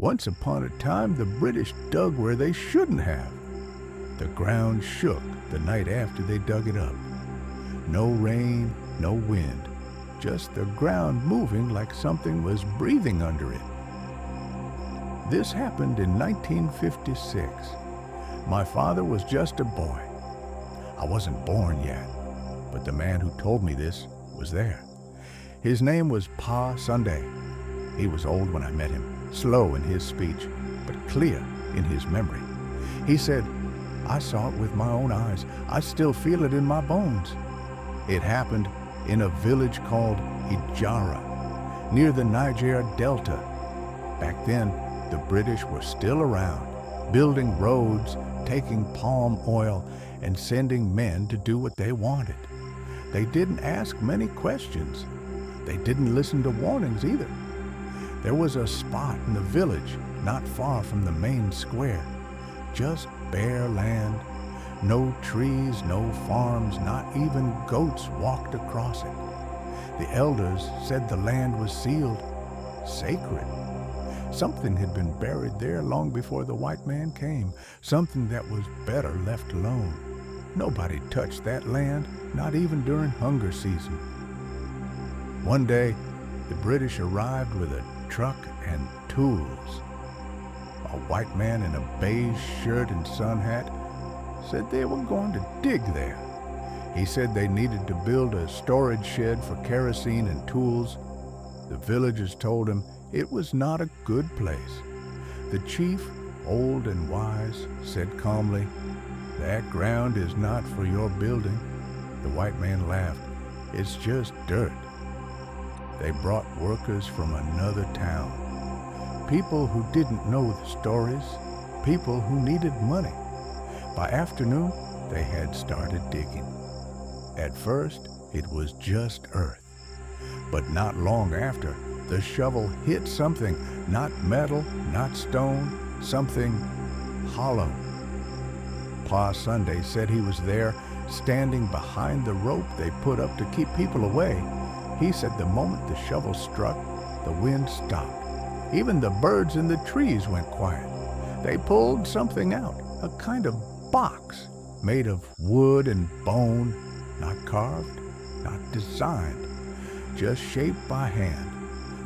Once upon a time, the British dug where they shouldn't have. The ground shook the night after they dug it up. No rain, no wind, just the ground moving like something was breathing under it. This happened in 1956. My father was just a boy. I wasn't born yet, but the man who told me this was there. His name was Pa Sunday. He was old when I met him, slow in his speech, but clear in his memory. He said, "I saw it with my own eyes. I still feel it in my bones." It happened in a village called Ijara, near the Niger Delta. Back then, the British were still around, building roads, taking palm oil, and sending men to do what they wanted. They didn't ask many questions. They didn't listen to warnings either. There was a spot in the village not far from the main square, just bare land, no trees, no farms, not even goats walked across it. The elders said the land was sealed, sacred. Something had been buried there long before the white man came, something that was better left alone. Nobody touched that land, not even during hunger season. One day, the British arrived with a truck and tools. A white man in a beige shirt and sun hat said they were going to dig there. He said they needed to build a storage shed for kerosene and tools. The villagers told him it was not a good place. The chief, old and wise, said calmly, "That ground is not for your building." The white man laughed. "It's just dirt." They brought workers from another town, people who didn't know the stories, people who needed money. By afternoon, they had started digging. At first, it was just earth. But not long after, the shovel hit something, not metal, not stone, something hollow. Pa Sunday said he was there, standing behind the rope they put up to keep people away. He said the moment the shovel struck, the wind stopped. Even the birds in the trees went quiet. They pulled something out, a kind of box made of wood and bone, not carved, not designed, just shaped by hand.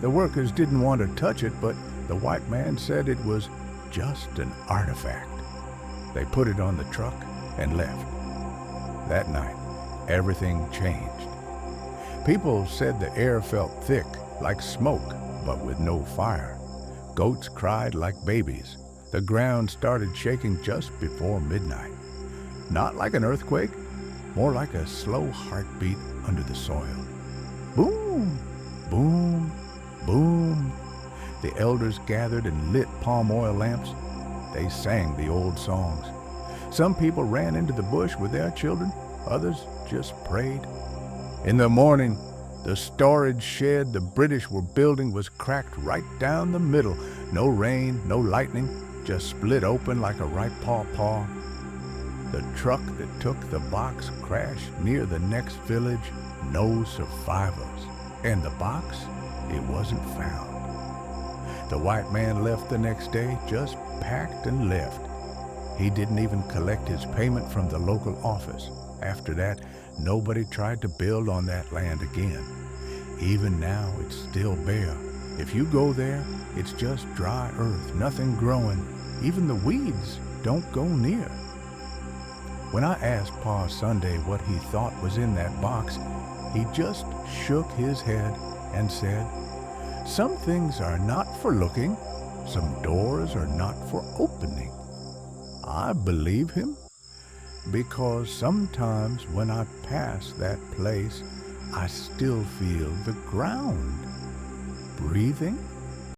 The workers didn't want to touch it, but the white man said it was just an artifact. They put it on the truck and left. That night, everything changed. People said the air felt thick, like smoke, but with no fire. Goats cried like babies. The ground started shaking just before midnight. Not like an earthquake, more like a slow heartbeat under the soil. Boom, boom, boom. The elders gathered and lit palm oil lamps. They sang the old songs. Some people ran into the bush with their children. Others just prayed. In the morning, the storage shed the British were building was cracked right down the middle. No rain, no lightning, just split open like a ripe pawpaw. The truck that took the box crashed near the next village. No survivors. And the box, it wasn't found. The white man left the next day, just packed and left. He didn't even collect his payment from the local office. After that, nobody tried to build on that land again. Even now, it's still bare. If you go there, it's just dry earth, nothing growing. Even the weeds don't go near. When I asked Pa Sunday what he thought was in that box, he just shook his head and said, "Some things are not for looking, some doors are not for opening." I believe him, because sometimes when I pass that place, I still feel the ground breathing